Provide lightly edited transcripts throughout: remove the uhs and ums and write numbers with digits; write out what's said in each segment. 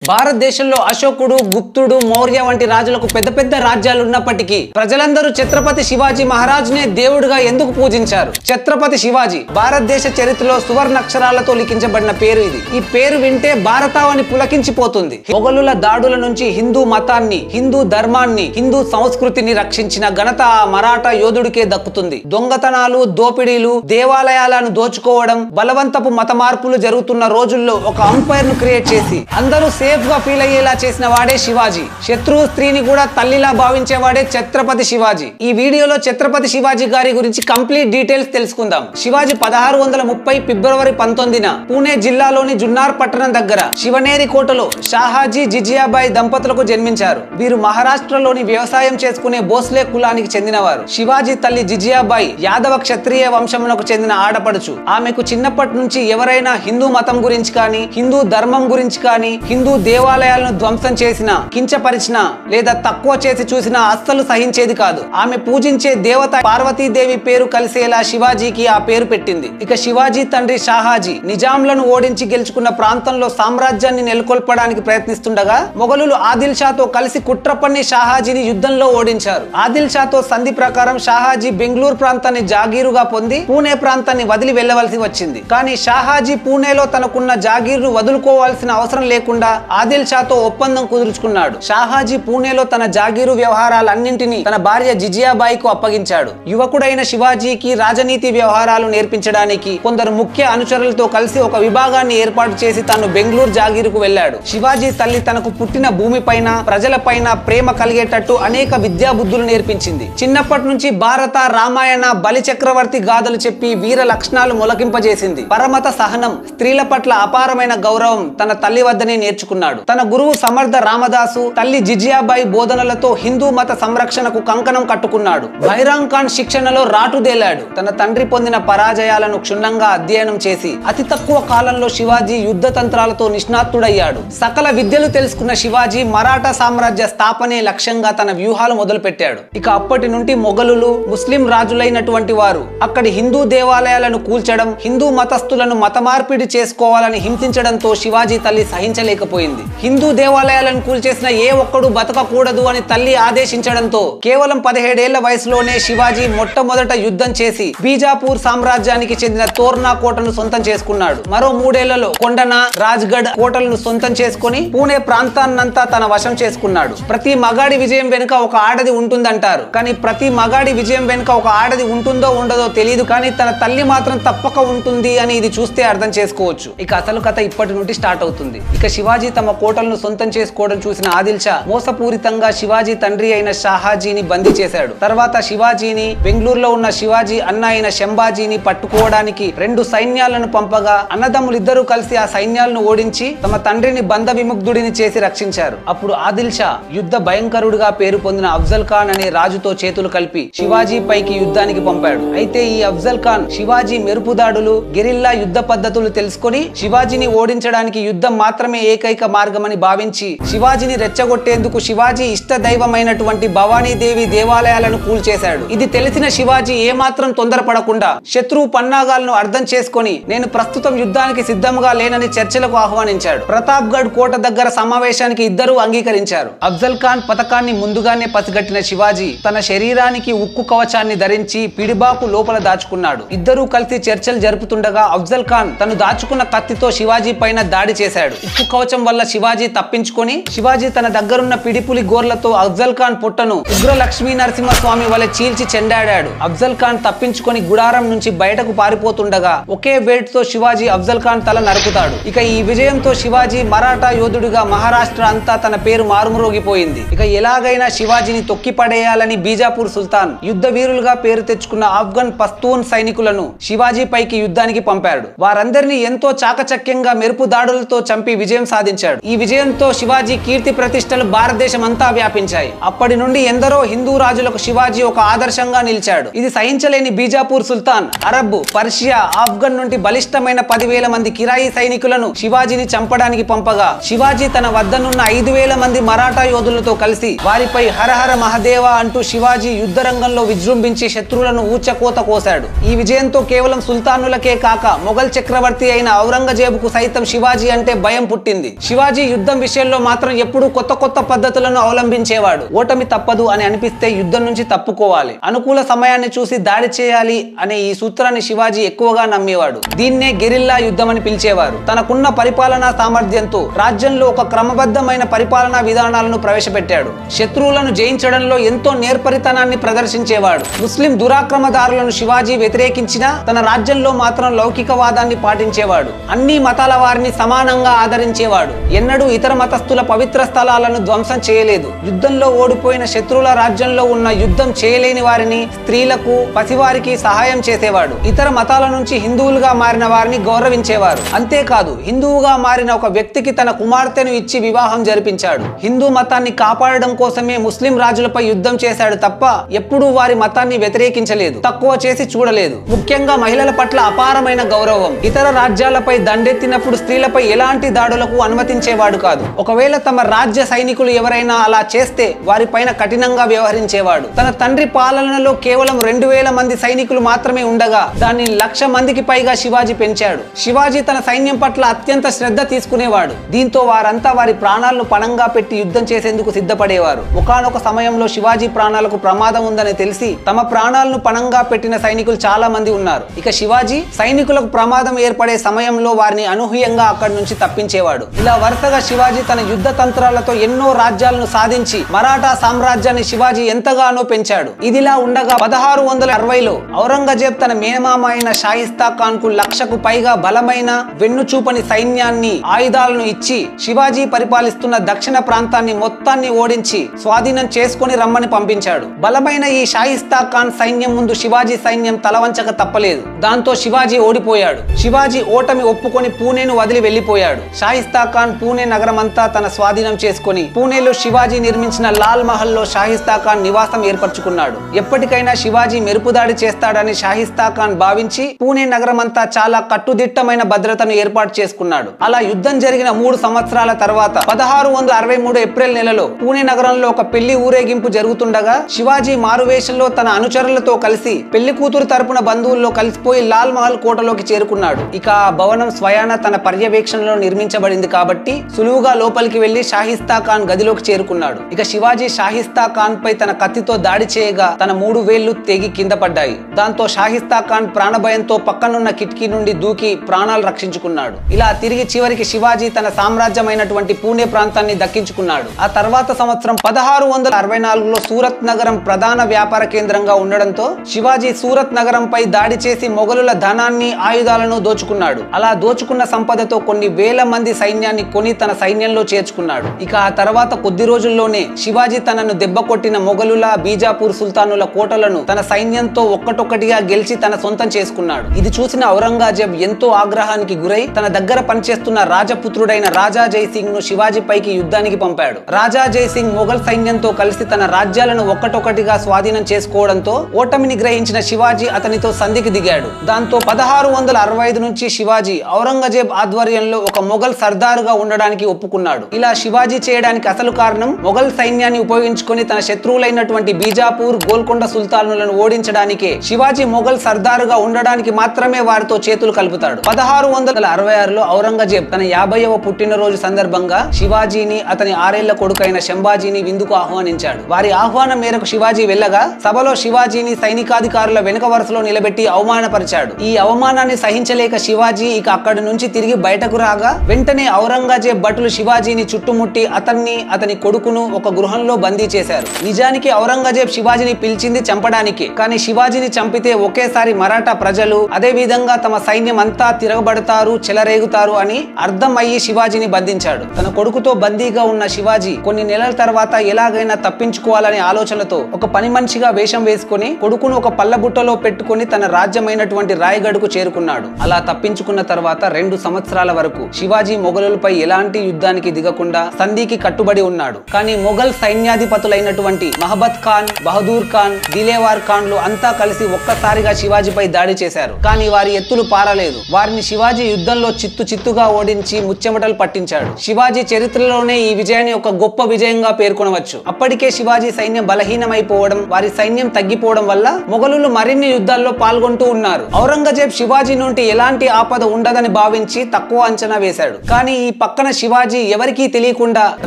భారతదేశంలో అశోకుడు, గుప్తుడు, మౌర్య వంటి రాజులకు పెద్ద పెద్ద రాజ్యాలు ఉన్నప్పటికీ ప్రజలందరూ ఛత్రపతి శివాజీ మహారాజ్నే దేవుడిగా ఎందుకు పూజించారు? ఛత్రపతి శివాజీ భారతదేశ చరిత్రలో సువర్ణాక్షరాలతో లిఖించబడిన పేరు ఇది. ఈ పేరు వింటే భారతావని పులకించిపోతుంది. మొఘలుల దాడుల నుంచి హిందూ మతాన్ని, హిందూ ధర్మాన్ని, హిందూ సంస్కృతిని రక్షించిన ఘనత ఆ మరాఠా యోధుడికే దక్కుతుంది. దొంగతనాలు, దోపిడీలు, దేవాలయాలను దోచుకోవడం, బలవంతపు మత మార్పులు జరుగుతున్న రోజుల్లో ఒక అంపైర్ ను క్రియేట్ చేసి అందరూ సేఫ్ గా ఫీల్ అయ్యేలా చేసిన వాడే శివాజీ. శత్రువు స్త్రీని కూడా తల్లిలా భావించేవాడే ఛత్రపతి శివాజీ. ఈ వీడియోలో ఛత్రపతి శివాజీ గారి గురించి కంప్లీట్ డీటెయిల్స్ తెలుసుకుందాం. శివాజీ 1630 ఫిబ్రవరి 19న పూణే జిల్లాలోని జున్నార్ పట్టణం దగ్గర శివనేరి కోటలో షాహాజీ జిజియాబాయి దంపతులకు జన్మించారు. వీరు మహారాష్ట్రలోని వ్యవసాయం చేసుకునే భోస్లే కులానికి చెందినవారు. శివాజీ తల్లి జిజియాబాయి యాదవ క్షత్రియ వంశమునకు చెందిన ఆడపడుచు. ఆమెకు చిన్నప్పటి నుంచి ఎవరైనా హిందూ మతం గురించి కానీ, హిందూ ధర్మం గురించి కానీ, హిందూ దేవాలయాలను ధ్వంసం చేసినా, కించపరిచినా లేదా తక్కువ చేసి చూసినా అస్సలు సహించేది కాదు. ఆమె పూజించే దేవత పార్వతీదేవి పేరు కలిసేలా శివాజీకి ఆ పేరు పెట్టింది. ఇక శివాజీ తండ్రి షాహాజీ నిజాంలను ఓడించి గెలుచుకున్న ప్రాంతంలో సామ్రాజ్యాన్ని నెలకొల్పడానికి ప్రయత్నిస్తుండగా మొఘలులు ఆదిల్ షాతో కలిసి కుట్ర పన్ని షాహాజీని యుద్ధంలో ఓడించారు. ఆదిల్ షాతో సంధి ప్రకారం షాహాజీ బెంగళూరు ప్రాంతాన్ని జాగీరుగా పొంది పూణే ప్రాంతాన్ని వదిలి వెళ్లవలసి వచ్చింది. కానీ షాహాజీ పూణేలో తనకున్న జాగీరును వదులుకోవాల్సిన అవసరం లేకుండా ఆదిల్ షాతో ఒప్పందం కుదుర్చుకున్నాడు. షాహాజీ పూణేలో తన జాగీరు వ్యవహారాలన్నింటినీ తన భార్య జిజియాబాయికు అప్పగించాడు. యువకుడైన శివాజీకి రాజనీతి వ్యవహారాలు నేర్పించడానికి కొందరు ముఖ్య అనుచరులతో కలిసి ఒక విభాగాన్ని ఏర్పాటు చేసి తాను బెంగళూరు జాగీరుకు వెళ్లాడు. శివాజీ తల్లి తనకు పుట్టిన భూమిపైన, ప్రజలపైన ప్రేమ కలిగేటట్టు అనేక విద్యా బుద్ధులు నేర్పించింది. చిన్నప్పటి నుంచి భారత, రామాయణ, బలి చక్రవర్తి గాథలు చెప్పి వీర లక్షణాలు మొలకింపజేసింది. పరమత సహనం, స్త్రీల పట్ల అపారమైన గౌరవం తన తల్లి వద్దనే నేర్చుకున్నాడు. తన గురువు సమర్థ రామదాసు, తల్లి జిజియాబాయి బోధనలతో హిందూ మత సంరక్షణకు కంకణం కట్టుకున్నాడు. బైరాంగ్ ఖాన్ శిక్షణలో రాటుదేలాడు. తన తండ్రి పొందిన పరాజయాలను క్షుణ్ణంగా అధ్యయనం చేసి అతి తక్కువ కాలంలో శివాజీ యుద్ధ తంత్రాలతో నిష్ణాతుడయ్యాడు. సకల విద్యలు తెలుసుకున్న శివాజీ మరాఠా సామ్రాజ్య స్థాపనే లక్ష్యంగా తన వ్యూహాలు మొదలుపెట్టాడు. ఇక అప్పటి నుండి మొఘలులు, ముస్లిం రాజులైనటువంటి వారు అక్కడి హిందూ దేవాలయాలను కూల్చడం, హిందూ మతస్థులను మత మార్పిడి చేసుకోవాలని హింసించడంతో శివాజీ తల్లి సహించలేకపోయింది. హిందూ దేవాలయాలను కూల్చేసిన ఏ ఒక్కడు బతకకూడదు అని తల్లి ఆదేశించడంతో కేవలం 17 ఏళ్ల వయసులోనే శివాజీ మొట్టమొదట యుద్ధం చేసి బీజాపూర్ సామ్రాజ్యానికి చెందిన తోర్నా కోటను సొంతం చేసుకున్నాడు. మరో 3 ఏళ్లలో కొండన, రాజ్గఢ్ కోటలను సొంతం చేసుకుని పూణే ప్రాంతాన్నంతా తన వశం చేసుకున్నాడు. ప్రతి మగాడి విజయం వెనుక ఒక ఆడది ఉంటుందంటారు. కానీ ప్రతి మగాడి విజయం వెనుక ఒక ఆడది ఉంటుందో ఉండదో తెలియదు. కానీ తన తల్లి మాత్రం తప్పక ఉంటుంది అని ఇది చూస్తే అర్థం చేసుకోవచ్చు. ఇక అసలు కథ ఇప్పటి నుండి స్టార్ట్ అవుతుంది. ఇక శివాజీ తమ కోటలను సొంతం చేసుకోవడం చూసిన ఆదిల్ షా మోసపూరితంగా శివాజీ తండ్రి అయిన షాహాజీని బందీ చేశాడు. తర్వాత శివాజీని, బెంగళూరులో ఉన్న శివాజీ అన్న అయిన శంభాజీని పట్టుకోవడానికి 2 సైన్యాలను పంపగా అన్నదమ్ములిద్దరూ కలిసి ఆ సైన్యాలను ఓడించి తమ తండ్రిని బంధ విముగ్ధుడిని చేసి రక్షించారు. అప్పుడు ఆదిల్ షా యుద్ధ భయంకరుడిగా పేరు పొందిన అఫ్జల్ ఖాన్ అనే రాజుతో చేతులు కలిపి శివాజీ పైకి యుద్ధానికి పంపాడు. అయితే ఈ అఫ్జల్ ఖాన్ శివాజీ మెరుపుదాడులు, గెరిల్లా యుద్ధ పద్ధతులు తెలుసుకొని శివాజీని ఓడించడానికి యుద్ధం మాత్రమే ఏకైక మార్గమని భావించి శివాజీని రెచ్చగొట్టేందుకు శివాజీ ఇష్ట దైవమైనటువంటి భవానీదేవి దేవాలయాలను కూల్చేశాడు. ఇది తెలిసిన శివాజీ ఏమాత్రం తొందరపడకుండా శత్రువు పన్నాగాలను అర్థం చేసుకొని నేను ప్రస్తుతం యుద్ధానికి సిద్ధంగా లేనని చర్చలకు ఆహ్వానించాడు. ప్రతాప్ గఢ్ కోట దగ్గర సమావేశానికి ఇద్దరూ అంగీకరించారు. అఫ్జల్ ఖాన్ పథకాన్ని ముందుగానే పసిగట్టిన శివాజీ తన శరీరానికి ఉక్కు కవచాన్ని ధరించి పిడిబాకు లోపల దాచుకున్నాడు. ఇద్దరూ కలిసి చర్చలు జరుపుతుండగా అఫ్జల్ ఖాన్ తను దాచుకున్న కత్తితో శివాజీ పైన దాడి చేశాడు. ఉక్కు కవచం వల్ల శివాజీ తప్పించుకొని శివాజీ తన దగ్గరున్న పిడిపులి గోర్లతో అఫ్జల్ ఖాన్ పుట్టను ఉగ్ర లక్ష్మీ నరసింహస్వామి వలె చీల్చి చెండాడాడు. అఫ్జల్ ఖాన్ తప్పించుకొని గుడారం నుంచి బయటకు పారిపోతుండగా ఒకే వేట్ తో శివాజీ అఫ్జల్ ఖాన్ తల నరుకుతాడు. ఇక ఈ విజయంతో శివాజీ మరాఠా యోధుడిగా మహారాష్ట్ర అంతా తన పేరు మారుమ్రోగిపోయింది. ఇక ఎలాగైనా శివాజీని తొక్కి పడేయాలని బీజాపూర్ సుల్తాన్ యుద్ధ వీరులుగా పేరు తెచ్చుకున్న ఆఫ్ఘన్ పస్తూన్ సైనికులను శివాజీ పైకి యుద్ధానికి పంపాడు. వారందరినీ ఎంతో చాకచక్యంగా మెరుపు దాడులతో చంపి విజయం సాధించాడు. ఈ విజయంతో శివాజీ కీర్తి ప్రతిష్టలు భారతదేశం అంతా వ్యాపించాయి. అప్పటి నుండి ఎందరో హిందూ రాజులకు శివాజీ ఒక ఆదర్శంగా నిలిచాడు. ఇది సహించలేని బీజాపూర్ సుల్తాన్ అరబ్, పర్షియా, ఆఫ్ఘన్ నుండి బలిష్టమైన 10,000 మంది కిరాయి సైనికులను శివాజీని చంపడానికి పంపగా శివాజీ తన వద్దనున్న 5,000 మంది మరాఠా యోధులతో కలిసి వారిపై హరహర మహదేవ అంటూ శివాజీ యుద్ధ రంగంలో విజృంభించి శత్రువులను ఊచకోత కోశాడు. ఈ విజయంతో కేవలం సుల్తానులకే కాక మొఘల్ చక్రవర్తి అయిన ఔరంగజేబుకు సైతం శివాజీ అంటే భయం పుట్టింది. శివాజీ యుద్ధం విషయంలో మాత్రం ఎప్పుడూ కొత్త కొత్త పద్ధతులను అవలంబించేవాడు. ఓటమి తప్పదు అని అనిపిస్తే యుద్ధం నుంచి తప్పుకోవాలి, అనుకూల సమయాన్ని చూసి దాడి చేయాలి అనే ఈ సూత్రాన్ని శివాజీ ఎక్కువగా నమ్మేవాడు. దీన్నే గెరిల్లా యుద్ధం అని పిలిచేవారు. తనకున్న పరిపాలనా సామర్థ్యంతో రాజ్యంలో ఒక క్రమబద్ధమైన పరిపాలనా విధానాలను ప్రవేశపెట్టాడు. శత్రువులను జయించడంలో ఎంతో నేర్పరితనాన్ని ప్రదర్శించేవాడు. ముస్లిం దురాక్రమదారులను శివాజీ వ్యతిరేకించినా తన రాజ్యంలో మాత్రం లౌకికవాదాన్ని పాటించేవాడు. అన్ని మతాల వారిని సమానంగా ఆదరించేవాడు. ఎన్నడూ ఇతర మతస్థుల పవిత్ర స్థలాలను ధ్వంసం చేయలేదు. యుద్ధంలో ఓడిపోయిన శత్రువుల రాజ్యంలో ఉన్న యుద్ధం చేయలేని వారిని, స్త్రీలకు, పసివారికి సహాయం చేసేవాడు. ఇతర మతాల నుంచి హిందువులుగా మారిన వారిని గౌరవించేవారు. అంతేకాదు, హిందువుగా మారిన ఒక వ్యక్తికి తన కుమార్తెను ఇచ్చి వివాహం జరిపించాడు. హిందూ మతాన్ని కాపాడడం కోసమే ముస్లిం రాజులపై యుద్ధం చేశాడు తప్ప ఎప్పుడూ వారి మతాన్ని వ్యతిరేకించలేదు, తక్కువ చేసి చూడలేదు. ముఖ్యంగా మహిళల పట్ల అపారమైన గౌరవం. ఇతర రాజ్యాలపై దండెత్తినప్పుడు స్త్రీలపై ఎలాంటి దాడులకు అనుమతించేవాడు కాదు. ఒకవేళ తమ రాజ్య సైనికులు ఎవరైనా అలా చేస్తే వారిపైన కఠినంగా వ్యవహరించేవాడు. తన తండ్రి పాలనలో కేవలం 2000 మంది సైనికులు మాత్రమే ఉండగా దాన్ని 1,00,000 మందికి పైగా శివాజీ పెంచాడు. శివాజీ తన సైన్యం పట్ల అత్యంత శ్రద్ధ తీసుకునేవాడు. దీంతో వారంతా వారి ప్రాణాలను పణంగా పెట్టి యుద్ధం చేసేందుకు సిద్ధపడేవారు. ఒకానొక సమయంలో శివాజీ ప్రాణాలకు ప్రమాదం ఉందని తెలిసి తమ ప్రాణాలను పణంగా పెట్టిన సైనికులు చాలా మంది ఉన్నారు. ఇక శివాజీ సైనికులకు ప్రమాదం ఏర్పడే సమయంలో వారిని అనూహ్యంగా అక్కడి నుంచి తప్పించేవాడు. ఇలా వరుసగా శివాజీ తన యుద్ధ తంత్రాలతో ఎన్నో రాజ్యాలను సాధించి మరాఠా సామ్రాజ్యాన్ని శివాజీ ఎంతగానో పెంచాడు. ఇదిలా ఉండగా 1660లో ఔరంగజేబ్ తన మేనమామ అయిన షాయిస్తా ఖాన్ కు 1,00,000కు పైగా బలమైన వెన్నుచూపని సైన్యాన్ని, ఆయుధాలను ఇచ్చి శివాజీ పరిపాలిస్తున్న దక్షిణ ప్రాంతాన్ని మొత్తాన్ని ఓడించి స్వాధీనం చేసుకుని రమ్మని పంపించాడు. బలమైన ఈ షాయిస్తా ఖాన్ సైన్యం ముందు శివాజీ సైన్యం తలవంచక తప్పలేదు. దాంతో శివాజీ ఓడిపోయాడు. శివాజీ ఓటమి ఒప్పుకొని పూణేను వదిలి వెళ్లిపోయాడు. షాయిస్తా ఖాన్ పూణే నగరమంతా తన స్వాధీనం చేసుకుని పూణేలో శివాజీ నిర్మించిన లాల్ మహల్ లో షాయిస్తా ఖాన్ నివాసం ఏర్పరచుకున్నాడు. ఎప్పటికైనా శివాజీ మెరుపుదాడి చేస్తాడని షాయిస్తా ఖాన్ భావించి పూణే నగరమంతా చాలా కట్టుదిట్టమైన భద్రతను ఏర్పాటు చేసుకున్నాడు. అలా యుద్ధం జరిగిన 3 సంవత్సరాల తర్వాత 1663 ఏప్రిల్ నెలలో పూణే నగరంలో ఒక పెళ్లి ఊరేగింపు జరుగుతుండగా శివాజీ మారువేషంలో తన అనుచరులతో కలిసి పెళ్లి కూతురు తరపున బంధువుల్లో కలిసిపోయి లాల్ మహల్ కోటలోకి చేరుకున్నాడు. ఇక ఆ భవనం స్వయాన తన పర్యవేక్షణలో నిర్మించబడింది కాబట్టి సులువుగా లోపలికి వెళ్లి షాయిస్తా ఖాన్ గదిలోకి చేరుకున్నాడు. ఇక శివాజీ షాయిస్తా ఖాన్ పై తన కత్తితో దాడి చేయగా తన 3 వేళ్లు తెగి కింద పడ్డాయి. దాంతో షాయిస్తా ఖాన్ ప్రాణభయంతో పక్కనున్న కిటికీ నుండి దూకి ప్రాణాలు రక్షించుకున్నాడు. ఇలా తిరిగి చివరికి శివాజీ తన సామ్రాజ్యమైనటువంటి పూణే ప్రాంతాన్ని దక్కించుకున్నాడు. ఆ తర్వాత సంవత్సరం 1664లో సూరత్ నగరం ప్రధాన వ్యాపార కేంద్రంగా ఉండడంతో శివాజీ సూరత్ నగరంపై దాడి చేసి మొఘలుల ధనాన్ని, ఆయుధాలను దోచుకున్నాడు. అలా దోచుకున్న సంపదతో కొన్ని వేల మంది సైన్యాన్ని కొని తన సైన్యంలో చేర్చుకున్నాడు. ఇక ఆ తర్వాత కొద్ది రోజుల్లోనే శివాజీ తనను దెబ్బ కొట్టిన మొఘలుల, బీజాపూర్ సుల్తానుల కోటలను తన సైన్యంతో ఒక్కటొక్కటిగా గెలిచి తన సొంతం చేసుకున్నాడు. ఇది చూసిన ఔరంగజేబ్ ఎంతో ఆగ్రహానికి గురై తన దగ్గర పనిచేస్తున్న రాజపుత్రుడైన రాజా జైసింగ్ ను శివాజీ పైకి యుద్ధానికి పంపాడు. రాజా జైసింగ్ మొఘల్ సైన్యంతో కలిసి తన రాజ్యాలను ఒక్కటొక్కటిగా స్వాధీనం చేసుకోవడంతో ఓటమిని గ్రహించిన శివాజీ అతనితో సంధికి దిగాడు. దాంతో 1665 నుంచి శివాజీ ఔరంగజేబ్ ఆధ్వర్యంలో ఒక మొఘల్ సర్దారుగా ఉండడానికి ఒప్పుకున్నాడు. ఇలా శివాజీ చేయడానికి అసలు కారణం మొఘల్ సైన్యాన్ని ఉపయోగించుకొని తన శత్రువులైనటువంటి బీజాపూర్, గోల్కొండ సుల్తానులను ఓడించడానికే శివాజీ మొఘల్ సర్దారుగా ఉండడానికి మాత్రమే వారితో చేతులు కలుపుతాడు. 1666లో ఔరంగజేబ్ తన 50వ పుట్టినరోజు సందర్భంగా శివాజీని, అతని 6 ఏళ్ల కొడుకైన శంభాజీని విందుకు ఆహ్వానించాడు. వారి ఆహ్వానం మేరకు శివాజీ వెళ్ళగా సభలో శివాజీని సైనికాధికారుల వెనుక వరుసలో నిలబెట్టి అవమానపరిచాడు. ఈ అవమానాన్ని సహించలేక శివాజీ ఇక అక్కడి నుంచి తిరిగి బయటకు రాగా వెంటనే ఔరంగజేబ్ భటులు శివాజీని చుట్టుముట్టి అతన్ని, అతని కొడుకును ఒక గృహంలో బందీ చేశారు. నిజానికి ఔరంగజేబ్ శివాజీని పిలిచింది చంపడానికి. కానీ శివాజీని చంపితే ఒకేసారి మరాఠా ప్రజలు, అదే విధంగా తమ సైన్యం అంతా తిరగబడతారు, చెలరేగుతారు అని అర్థం అయ్యి శివాజీని బంధించాడు. తన కొడుకుతో బందీగా ఉన్న శివాజీ కొన్ని నెలల తర్వాత ఎలాగైనా తప్పించుకోవాలనే ఆలోచనతో ఒక పని మనిషిగా వేషం వేసుకుని కొడుకును ఒక పల్లబుట్టలో పెట్టుకుని తన రాజ్యమైనటువంటి రాయగఢ్కు చేరుకున్నాడు. అలా తప్పించుకున్న తర్వాత 2 సంవత్సరాల వరకు శివాజీ మొఘలులపై ఎలాంటి యుద్ధానికి దిగకుండా సంధికి కట్టుబడి ఉన్నాడు. కానీ మొఘల్ సైన్యాధిపతులైనటువంటి మహబత్ ఖాన్, బహదూర్ ఖాన్, దిలేవార్ ఖాన్లు అంతా కలిసి ఒక్కసారిగా శివాజీపై దాడి చేశారు. కానీ వారి ఎత్తులు పారలేదు. వారిని శివాజీ యుద్ధంలో చిత్తుగా ఓడించి ముచ్చెమటలు పట్టించాడు. శివాజీ చరిత్రలోనే ఈ విజయాన్ని ఒక గొప్ప విజయంగా పేర్కొనవచ్చు. అప్పటికే శివాజీ సైన్యం బలహీనమైపోవడం, వారి సైన్యం తగ్గిపోవడం వల్ల మొఘలులు మరిన్ని యుద్ధాల్లో పాల్గొంటూ ఉన్నారు. ఔరంగజేబ్ శివాజీ నుండి ఎలాంటి ఆపద ఉండదని భావించి తక్కువ అంచనా వేశాడు. కానీ ఈ పక్కన శివాజీ ఎవరికీ తెలియకుండా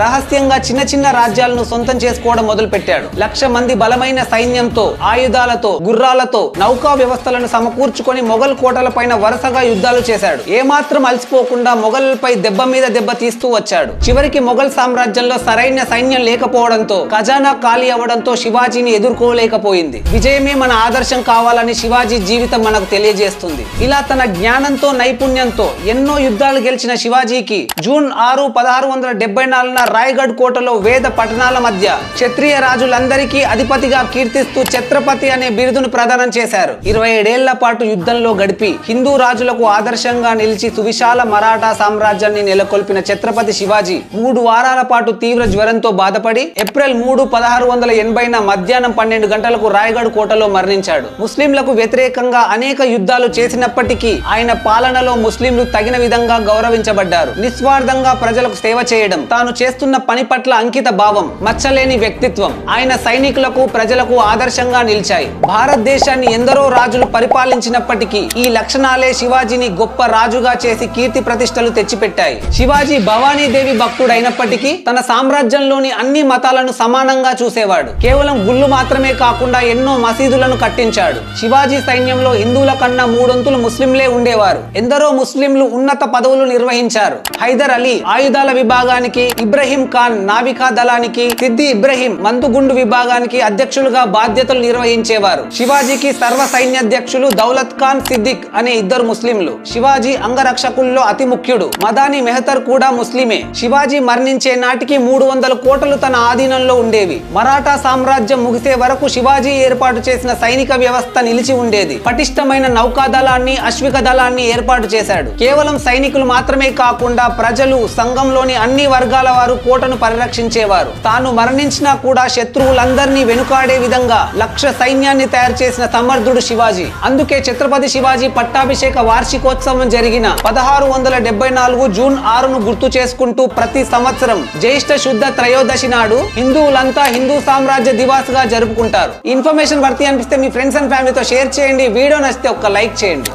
రహస్యంగా చిన్న చిన్న రాజ్యాలను సొంతం చేసుకోవడం మొదలుపెట్టాడు. 1,00,000 మంది బలమైన సైన్యంతో, ఆయుధాలతో, గుర్రాలతో, నౌకా వ్యవస్థలను సమకూర్చుకొని మొఘల్ కోటల పైన వరుసగా యుద్ధాలు చేశాడు. ఏమాత్రం అలసిపోకుండా మొఘలులపై దెబ్బ మీద దెబ్బ తీస్తూ వచ్చాడు. చివరికి మొఘల్ సామ్రాజ్యంలో సరైన సైన్యం లేకపోవడంతో, ఖజానా ఖాళీ అవ్వడంతో శివాజీని ఎదుర్కోలేకపోయింది. విజయమే మన ఆదర్శం కావాలని శివాజీ జీవితం మనకు తెలియజేస్తుంది. ఇలా తన జ్ఞానంతో, నైపుణ్యంతో ఎన్నో యుద్ధాలు గెలిచిన శివాజీకి జూన్ 6, 1674 రాయ్గఢ్ కోటలో వేద పట్టణాల మధ్య క్షత్రియ రాజులందరికీ అధిపతిగా కీర్తిస్తూ ఛత్రపతి అనే బిరుదును ప్రదానం చేశారు. 27 ఏళ్ల పాటు యుద్ధంలో గడిపి హిందూ రాజులకు ఆదర్శంగా నిలిచి సువిశాల మరాఠా సామ్రాజ్యాన్ని నెలకొల్పిన ఛత్రపతి శివాజీ 3 వారాల పాటు తీవ్ర జ్వరంతో బాధపడి ఏప్రిల్ 3, 1680 మధ్యాహ్నం 12 గంటలకు రాయ్గఢ్ కోటలో మరణించాడు. ముస్లింలకు వ్యతిరేకంగా అనేక యుద్ధాలు చేసినప్పటికీ ఆయన పాలనలో ముస్లింలు తగిన విధంగా గౌరవించబడ్డారు. నిస్వార్థంగా ప్రజలకు సేవ చేయడం, తాను చేస్తున్న పని పట్ల అంకిత భావం, మచ్చలేని వ్యక్తిత్వం ఆయన సైనికులకు, ప్రజలకు ఆదర్శంగా నిలిచాయి. భారతదేశాన్ని ఎందరో రాజులు పరిపాలించినప్పటికీ ఈ లక్షణాలే శివాజీని గొప్ప రాజుగా చేసి కీర్తి ప్రతిష్టలు తెచ్చిపెట్టాయి. శివాజీ భవానీదేవి భక్తుడైనప్పటికీ తన సామ్రాజ్యంలోని అన్ని మతాలను సమానంగా చూసేవాడు. కేవలం గుళ్ళు మాత్రమే కాకుండా ఎన్నో మసీదులను కట్టించాడు. శివాజీ సైన్యంలో హిందువుల కన్నా 3 వంతులు ముస్లింలే ఉండేవారు. ఎందరో ముస్లింలు ఉన్నత పదవులు నిర్వహించారు. హైదర్ అలీ ఆయుధాల విభాగానికి, ఇబ్రహీం ఖాన్ నావికా దళానికి, సిద్ది ఇబ్రహీం మందుగుండు విభాగానికి అధ్యక్షులుగా బాధ్యతలు నిర్వహించేవారు. శివాజీకి సర్వ సైన్యాధ్యక్షులు దౌలత్ ఖాన్ సిద్దిక్ అనే 2 ముస్లింలు. శివాజీ అంగరక్షకుల్లో అతి ముఖ్యుడు మదాని మెహతర్ కూడా ముస్లిమే. శివాజీ మరణించే నాటికి 300 కోటలు తన ఆధీనంలో ఉండేవి. మరాఠా సామ్రాజ్యం ముగిసే వరకు శివాజీ ఏర్పాటు చేసిన సైనిక వ్యవస్థ నిలిచి ఉండేది. పటిష్టమైన నౌకాదళాన్ని, అశ్విక దళాన్ని ఏర్పాటు చేశాడు. కేవలం సైనికులు మాత్రమే కాకుండా ప్రజలు, సంఘంలోని అన్ని వర్గాల వారు కోటను పరిరక్షించేవారు. తాను మరణించినా కూడా శత్రువులందరినీ వెనుకాడే విధంగా 1,00,000 సైన్యాన్ని తయారు చేసిన సమర్థుడు శివాజీ. అందుకే ఛత్రపతి శివాజీ పట్టాభిషేక వార్షికోత్సవం జరిగిన 1674 జూన్ 6ను గుర్తు చేసుకుంటూ ప్రతి సంవత్సరం జ్యేష్ఠ శుద్ధ త్రయోదశి నాడు హిందువులంతా హిందూ సామ్రాజ్య దివాస్ గా జరుపుకుంటారు. ఇన్ఫర్మేషన్ వర్తి అనిపిస్తే మీ ఫ్రెండ్స్ అండ్ ఫ్యామిలీతో షేర్ చేయండి. వీడియో నచ్చితే ఒక్క లైక్ చేయండి.